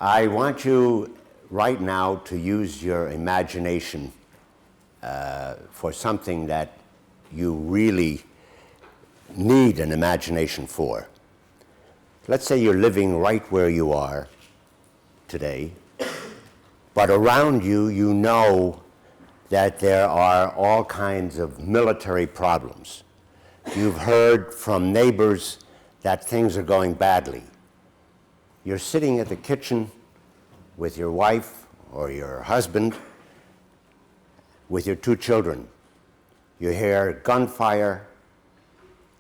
I want you right now to use your imagination for something that you really need an imagination for. Let's say you're living right where you are today, but around you, you know that there are all kinds of military problems. You've heard from neighbors that things are going badly. You're sitting at the kitchen with your wife or your husband, with your 2 children. You hear gunfire,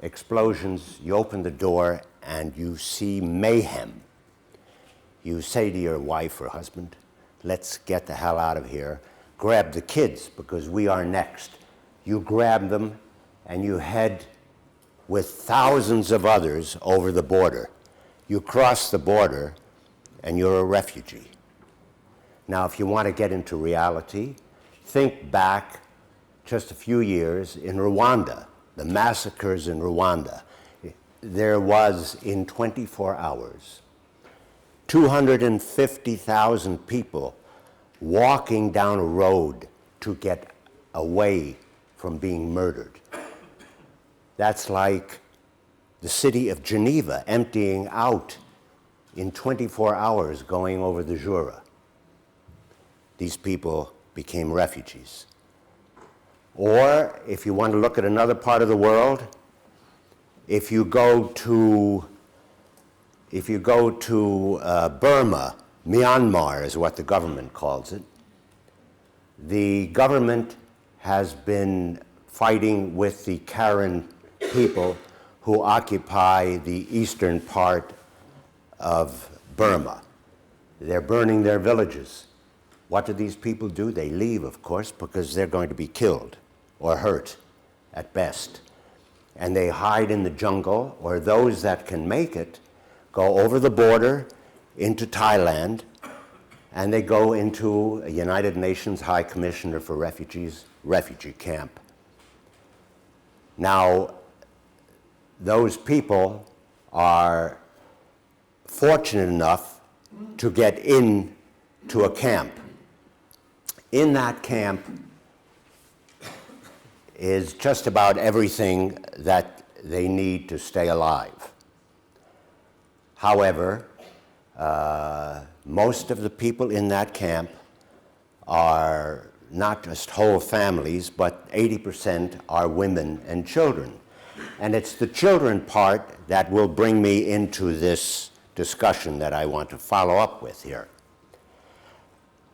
explosions, you open the door and you see mayhem. You say to your wife or husband, let's get the hell out of here. Grab the kids because we are next. You grab them and you head with thousands of others over the border. You cross the border and you're a refugee. Now, if you want to get into reality, think back just a few years in Rwanda, the massacres in Rwanda. There was, in 24 hours, 250,000 people walking down a road to get away from being murdered. That's like the city of Geneva emptying out in 24 hours going over the Jura. These people became refugees. Or if you want to look at another part of the world, if you go to Burma, Myanmar is what the government calls it, the government has been fighting with the Karen people who occupy the eastern part of Burma. They're burning their villages. What do these people do? They leave, of course, because they're going to be killed or hurt at best. And they hide in the jungle, or those that can make it go over the border into Thailand, and they go into a United Nations High Commissioner for Refugees refugee camp. Now, those people are fortunate enough to get into a camp. In that camp is just about everything that they need to stay alive. However, most of the people in that camp are not just whole families, but 80% are women and children. And it's the children part that will bring me into this discussion that I want to follow up with here.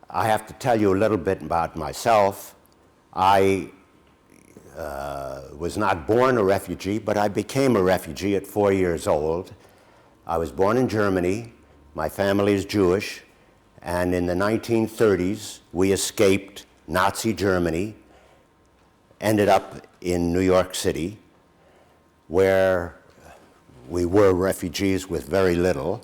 I have to tell you a little bit about myself. I was not born a refugee, but I became a refugee at 4 years old. I was born in Germany. My family is Jewish. And in the 1930s, we escaped Nazi Germany, ended up in New York City, where we were refugees with very little.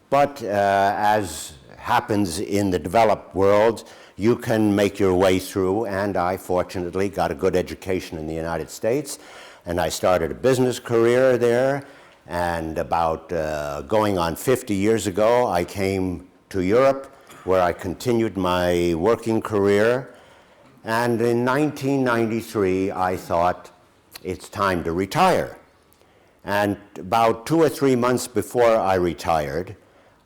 But as happens in the developed world, you can make your way through, and I fortunately got a good education in the United States, and I started a business career there, and about going on 50 years ago, I came to Europe, where I continued my working career, and in 1993, I thought, it's time to retire. And about 2 or 3 months before I retired,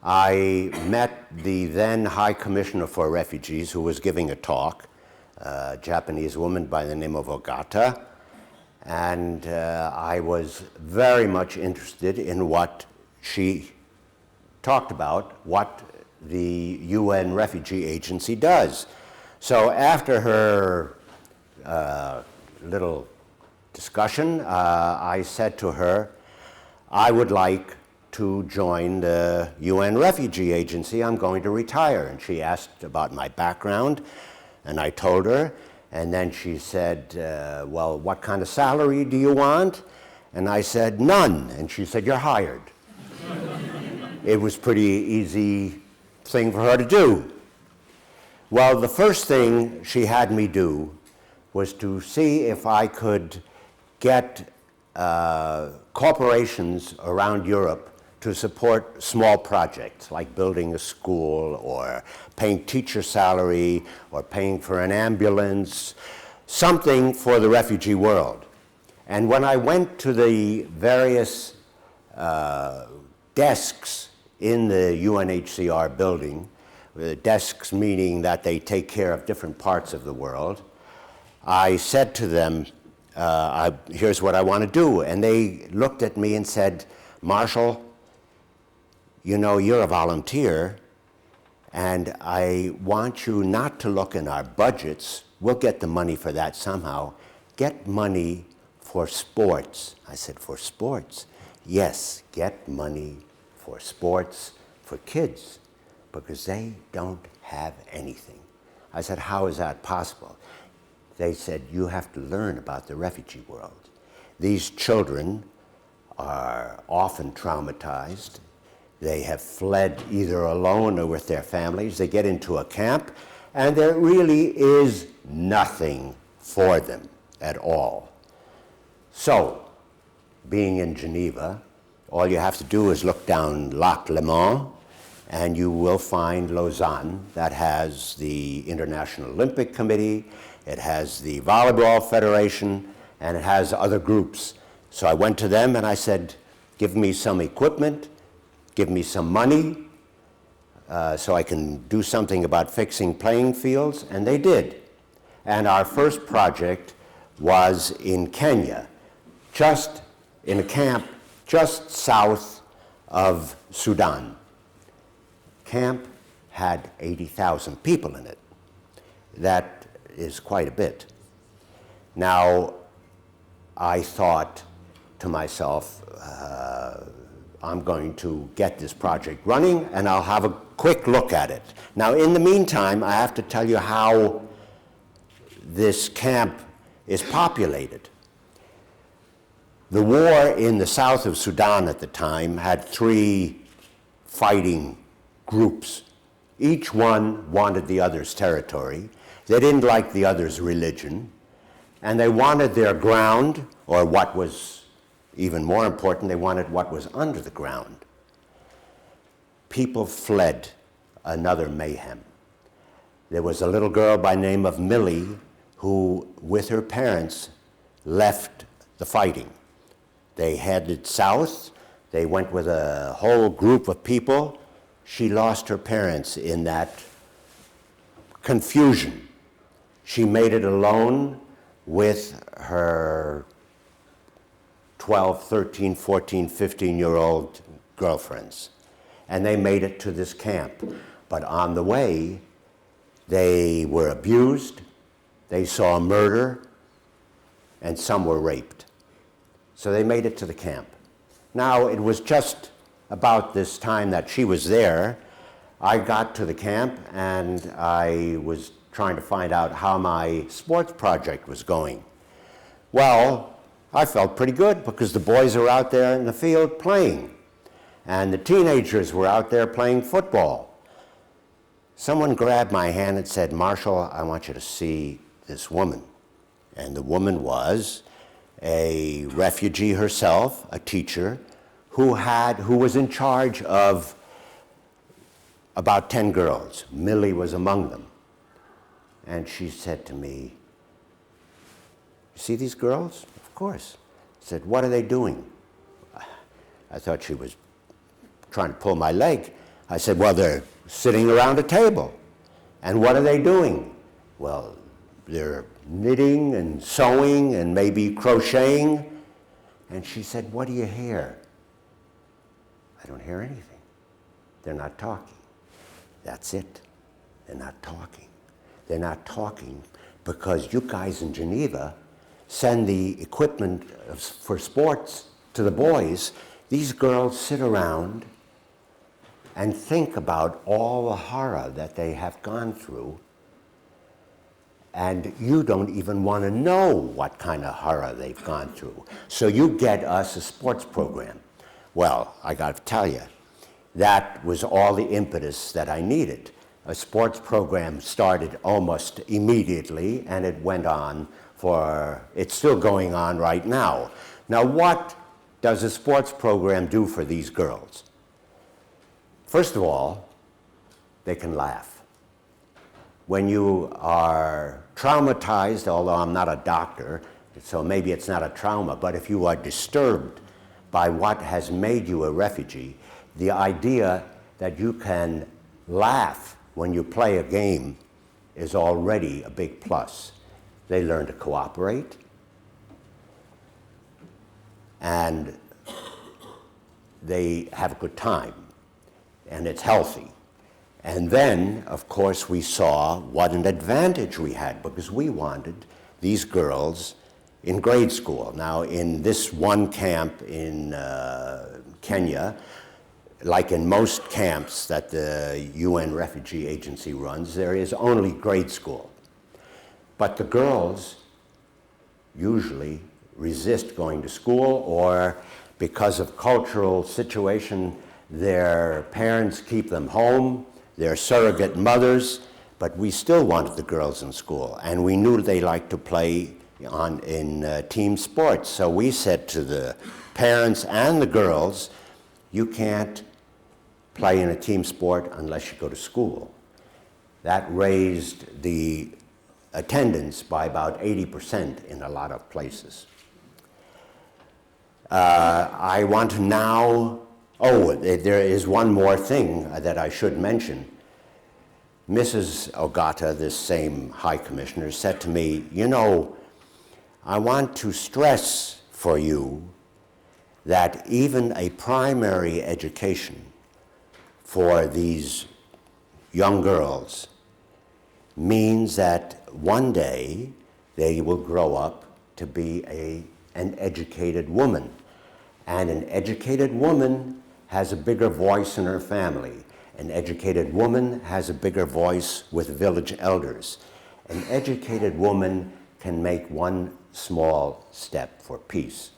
I met the then High Commissioner for Refugees, who was giving a talk, a Japanese woman by the name of Ogata, and I was very much interested in what she talked about, what the UN Refugee Agency does. So after her little discussion, I said to her, I would like to join the UN Refugee Agency. I'm going to retire. And she asked about my background, and I told her, and then she said, well, what kind of salary do you want? And I said, none. And she said, you're hired. It was pretty easy thing for her to do. Well, the first thing she had me do was to see if I could get corporations around Europe to support small projects like building a school or paying teacher salary or paying for an ambulance, something for the refugee world. And when I went to the various desks in the UNHCR building, desks meaning that they take care of different parts of the world, I said to them, here's what I want to do. And they looked at me and said, Marshall, you know, you're a volunteer, and I want you not to look in our budgets. We'll get the money for that somehow. Get money for sports. I said, for sports? Yes, get money for sports for kids, because they don't have anything. I said, how is that possible? They said, you have to learn about the refugee world. These children are often traumatized. They have fled either alone or with their families. They get into a camp, and there really is nothing for them at all. So, being in Geneva, all you have to do is look down Lac Léman, and you will find Lausanne, that has the International Olympic Committee, it has the Volleyball Federation, and it has other groups. So I went to them and I said, give me some equipment, give me some money, so I can do something about fixing playing fields, and they did. And our first project was in Kenya, just in a camp just south of Sudan. Camp had 80,000 people in it. That is quite a bit. Now, I thought to myself, I'm going to get this project running and I'll have a quick look at it. Now, in the meantime, I have to tell you how this camp is populated. The war in the south of Sudan at the time had 3 fighting groups. Each one wanted the other's territory. They didn't like the other's religion, and they wanted their ground, or what was even more important, they wanted what was under the ground. People fled another mayhem. There was a little girl by the name of Millie who, with her parents, left the fighting. They headed south. They went with a whole group of people. She lost her parents in that confusion. She made it alone with her 12, 13, 14, 15-year-old girlfriends. And they made it to this camp. But on the way, they were abused, they saw murder, and some were raped. So they made it to the camp. Now, it was just about this time that she was there, I got to the camp and I was trying to find out how my sports project was going. Well, I felt pretty good because the boys were out there in the field playing, and the teenagers were out there playing football. Someone grabbed my hand and said, Marshall, I want you to see this woman. And the woman was a refugee herself, a teacher, who was in charge of about 10 girls. Millie was among them. And she said to me, you see these girls? Of course. I said, what are they doing? I thought she was trying to pull my leg. I said, well, they're sitting around a table. And what are they doing? Well, they're knitting and sewing and maybe crocheting. And she said, what do you hear? I don't hear anything. They're not talking. That's it. They're not talking. They're not talking because you guys in Geneva send the equipment for sports to the boys. These girls sit around and think about all the horror that they have gone through, and you don't even want to know what kind of horror they've gone through. So you get us a sports program. Well, I got to tell you, that was all the impetus that I needed. A sports program started almost immediately, and it went on it's still going on right now. Now, what does a sports program do for these girls? First of all, they can laugh. When you are traumatized, although I'm not a doctor, so maybe it's not a trauma, but if you are disturbed by what has made you a refugee, the idea that you can laugh when you play a game is already a big plus. They learn to cooperate, and they have a good time, and it's healthy. And then, of course, we saw what an advantage we had, because we wanted these girls in grade school. Now, in this one camp in Kenya, like in most camps that the UN Refugee Agency runs, there is only grade school. But the girls usually resist going to school, or because of cultural situation, their parents keep them home, they're surrogate mothers, but we still wanted the girls in school, and we knew they liked to play in team sports. So we said to the parents and the girls, you can't play in a team sport unless you go to school. That raised the attendance by about 80% in a lot of places. I want to now, there is one more thing that I should mention. Mrs. Ogata, this same High Commissioner, said to me, you know, I want to stress for you that even a primary education for these young girls means that one day they will grow up to be an educated woman. And an educated woman has a bigger voice in her family. An educated woman has a bigger voice with village elders. An educated woman can make one small step for peace.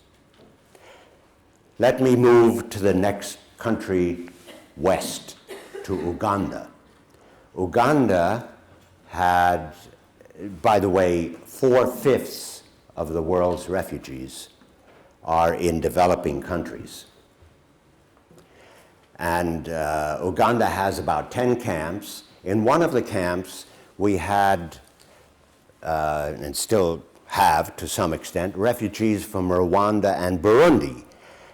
Let me move to the next country west, to Uganda. Uganda had, by the way, 4/5 of the world's refugees are in developing countries. And Uganda has about 10 camps. In one of the camps, we had, and still have to some extent, refugees from Rwanda and Burundi.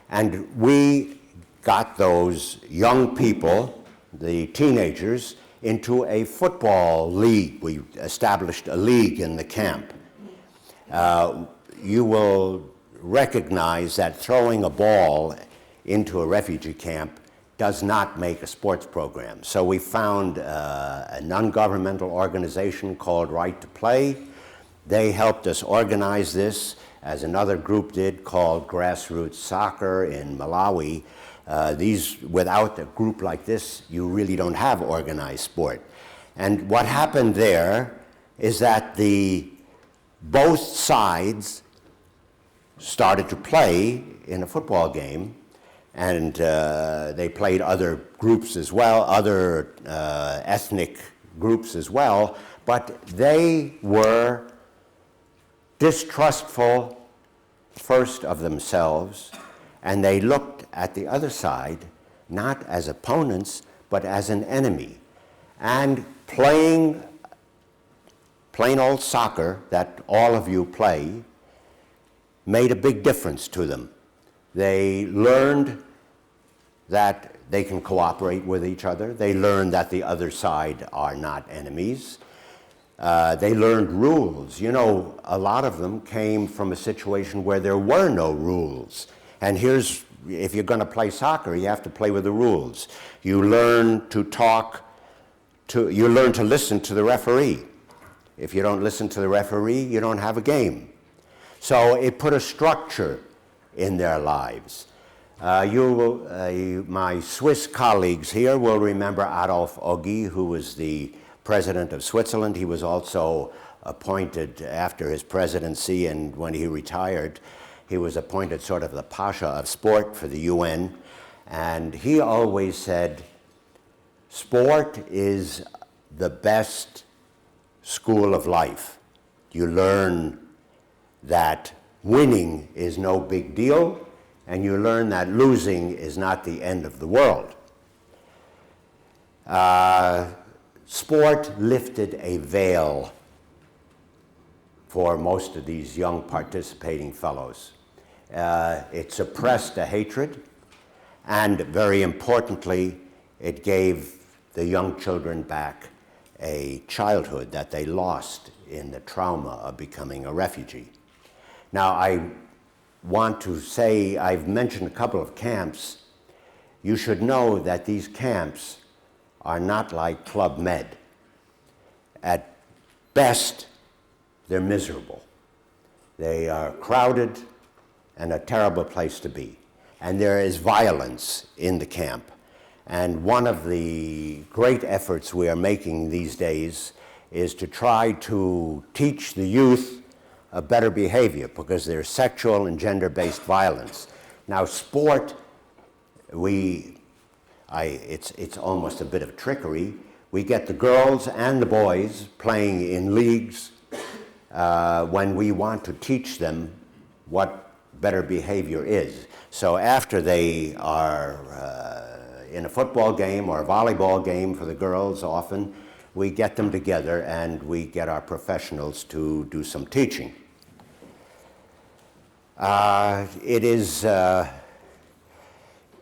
And we got those young people, the teenagers, into a football league. We established a league in the camp. You will recognize that throwing a ball into a refugee camp does not make a sports program. So we found a non-governmental organization called Right to Play. They helped us organize this, as another group did called Grassroots Soccer in Malawi. Without a group like this, you really don't have organized sport. And what happened there is that both sides started to play in a football game, and they played other groups as well, other ethnic groups as well, but they were distrustful first of themselves, and they looked at the other side not as opponents, but as an enemy. And playing plain old soccer that all of you play made a big difference to them. They learned that they can cooperate with each other. They learned that the other side are not enemies. They learned rules. You know, a lot of them came from a situation where there were no rules. And if you're going to play soccer, you have to play with the rules. You learn to listen to the referee. If you don't listen to the referee, you don't have a game. So it put a structure in their lives. My Swiss colleagues here will remember Adolf Ogi, who was the president of Switzerland. He was also appointed after his presidency, and when he retired, he was appointed sort of the Pasha of sport for the UN. And he always said, sport is the best school of life. You learn that winning is no big deal, and you learn that losing is not the end of the world. Sport lifted a veil for most of these young participating fellows. It suppressed a hatred, and very importantly, it gave the young children back a childhood that they lost in the trauma of becoming a refugee. Now, I want to say, I've mentioned a couple of camps. You should know that these camps are not like Club Med. At best, they're miserable. They are crowded and a terrible place to be. And there is violence in the camp. And one of the great efforts we are making these days is to try to teach the youth a better behavior, because there's sexual and gender-based violence. Now, sport, it's almost a bit of trickery. We get the girls and the boys playing in leagues when we want to teach them what better behavior is. So after they are in a football game or a volleyball game for the girls, often we get them together and we get our professionals to do some teaching.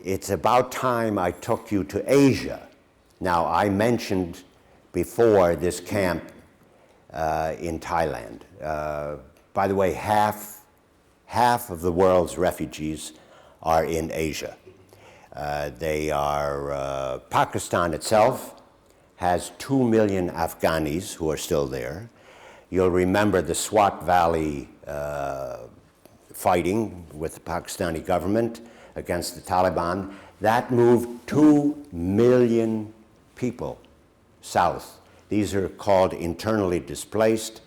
It's about time I took you to Asia. Now, I mentioned before this camp in Thailand. By the way, half of the world's refugees are in Asia. Pakistan itself has 2 million Afghanis who are still there. You'll remember the Swat Valley fighting with the Pakistani government against the Taliban. That moved 2 million people south. These are called internally displaced,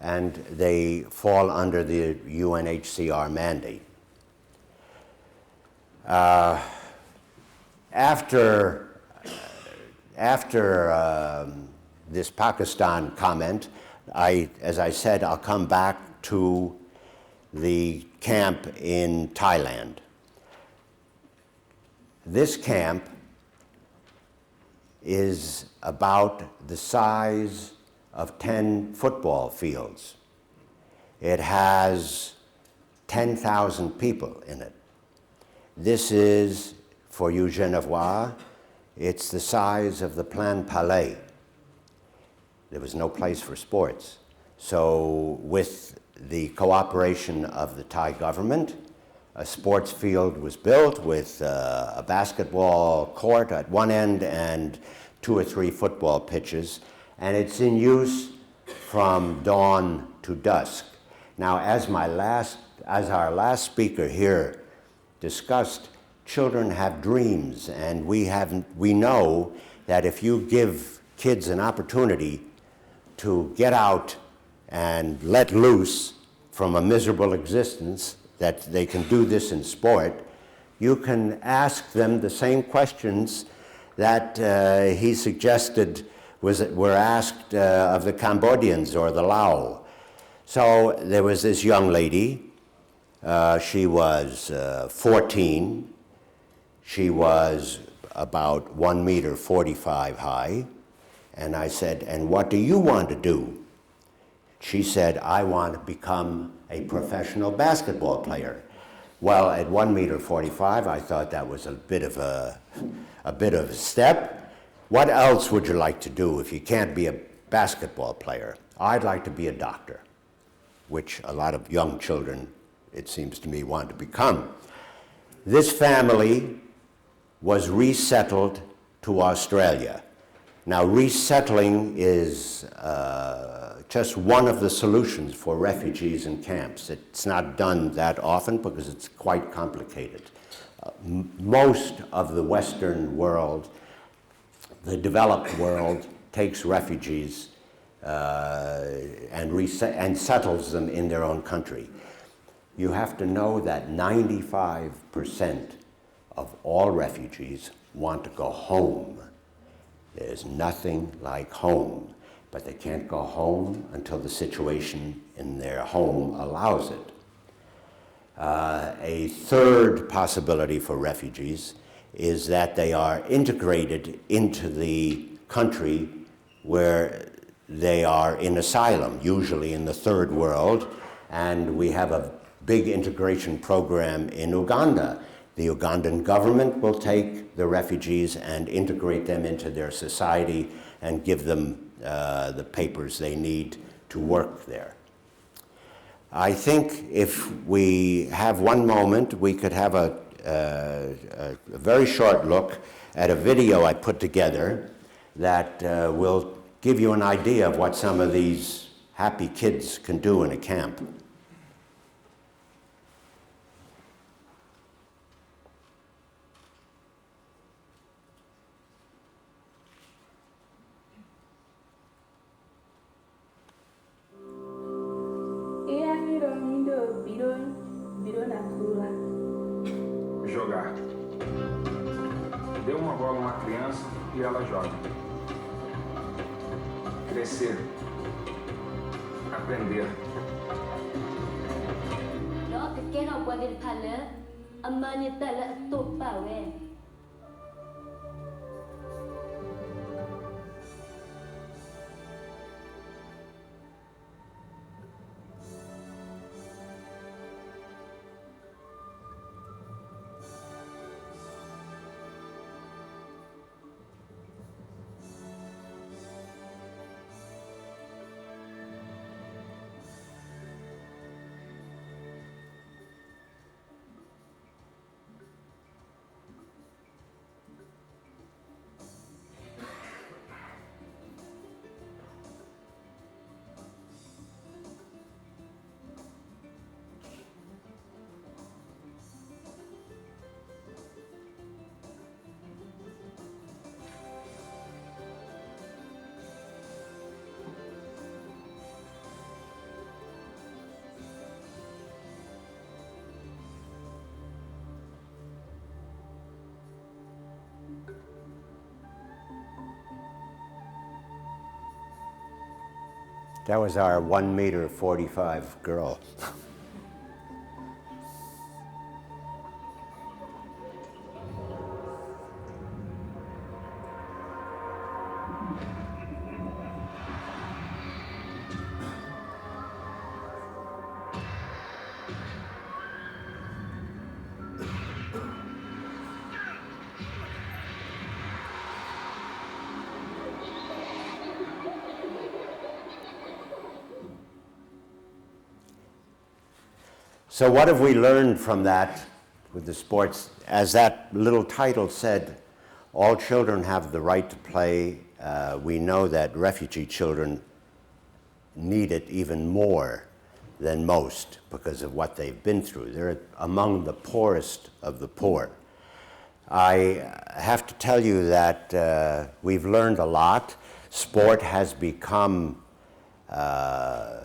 and they fall under the UNHCR mandate. After this Pakistan comment, as I said, I'll come back to the camp in Thailand. This camp is about the size of 10 football fields. It has 10,000 people in it. This is, for you Genevois, it's the size of the Plan Palais. There was no place for sports. So with the cooperation of the Thai government, a sports field was built with a basketball court at one end and 2 or 3 football pitches, and it's in use from dawn to dusk. Now, as our last speaker here discussed, children have dreams, and we know that if you give kids an opportunity to get out and let loose from a miserable existence, that they can do this in sport, you can ask them the same questions that he suggested were asked of the Cambodians or the Lao. So there was this young lady. She was 14. She was about 1.45 meters high. And I said, "And what do you want to do?" She said, "I want to become a professional basketball player." Well, at 1.45 meters, I thought that was a bit of a step. What else would you like to do if you can't be a basketball player? I'd like to be a doctor, which a lot of young children, it seems to me, want to become. This family was resettled to Australia. Now, resettling is just one of the solutions for refugees in camps. It's not done that often because it's quite complicated. Most of the Western world, the developed world, takes refugees and settles them in their own country. You have to know that 95% of all refugees want to go home. There's nothing like home, but they can't go home until the situation in their home allows it. A third possibility for refugees is that they are integrated into the country where they are in asylum, usually in the third world, and we have a big integration program in Uganda. The Ugandan government will take the refugees and integrate them into their society and give them the papers they need to work there. I think if we have one moment, we could have a very short look at a video I put together that will give you an idea of what some of these happy kids can do in a camp. Jogar. Dê uma bola a uma criança e ela joga. Crescer. Aprender. Nó cái kế hoạch qua đến phần nữa, mà như ta là tụt bảo vệ. That was our 1.45 m girl. So what have we learned from that with the sports? As that little title said, all children have the right to play. We know that refugee children need it even more than most because of what they've been through. They're among the poorest of the poor. I have to tell you that we've learned a lot. Sport has become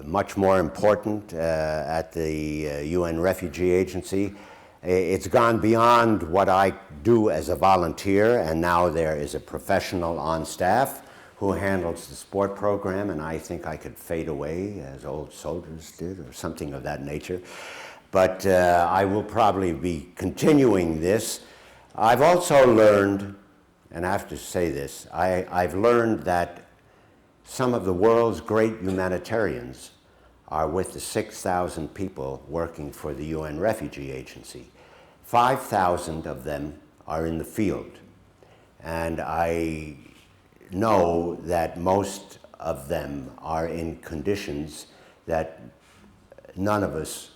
much more important at the UN Refugee Agency. It's gone beyond what I do as a volunteer, and now there is a professional on staff who handles the sport program, and I think I could fade away as old soldiers did or something of that nature. But I will probably be continuing this. I've also learned, and I have to say this, I've learned that some of the world's great humanitarians are with the 6,000 people working for the UN Refugee Agency. 5,000 of them are in the field. And I know that most of them are in conditions that none of us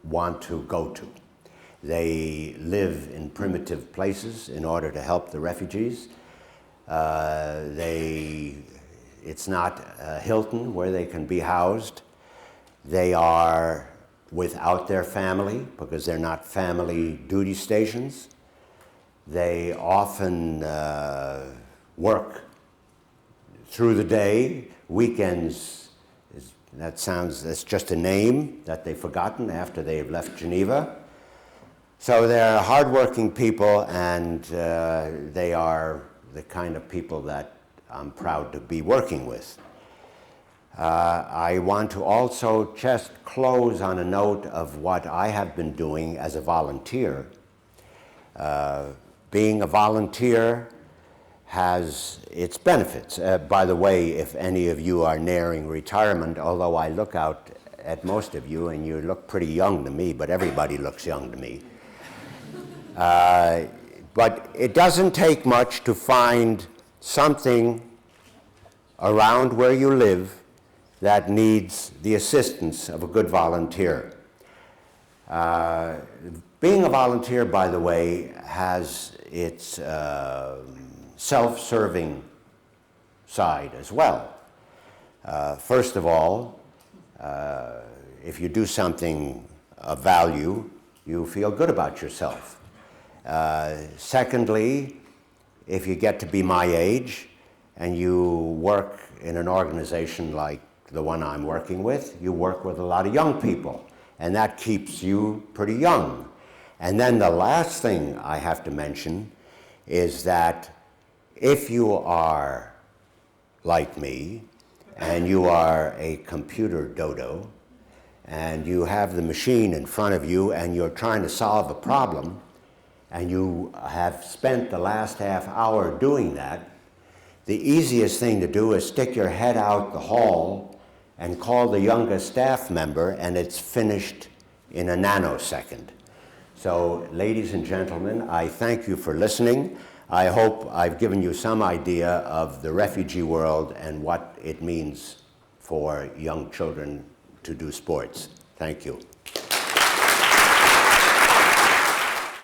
want to go to. They live in primitive places in order to help the refugees. It's not Hilton where they can be housed. They are without their family because they're not family duty stations. They often work through the day. Weekends, that's just a name that they've forgotten after they've left Geneva. So they're hardworking people, and they are the kind of people that I'm proud to be working with. I want to also just close on a note of what I have been doing as a volunteer. being a volunteer has its benefits. By the way, if any of you are nearing retirement, although I look out at most of you and you look pretty young to me, but everybody looks young to me. But it doesn't take much to find something around where you live that needs the assistance of a good volunteer. Being a volunteer, by the way, has its self-serving side as well. First of all, if you do something of value, you feel good about yourself. Secondly, if you get to be my age and you work in an organization like the one I'm working with, you work with a lot of young people, and that keeps you pretty young. And then the last thing I have to mention is that if you are like me and you are a computer dodo and you have the machine in front of you and you're trying to solve a problem and you have spent the last half hour doing that, the easiest thing to do is stick your head out the hall and call the youngest staff member, and it's finished in a nanosecond. So, ladies and gentlemen, I thank you for listening. I hope I've given you some idea of the refugee world and what it means for young children to do sports. Thank you.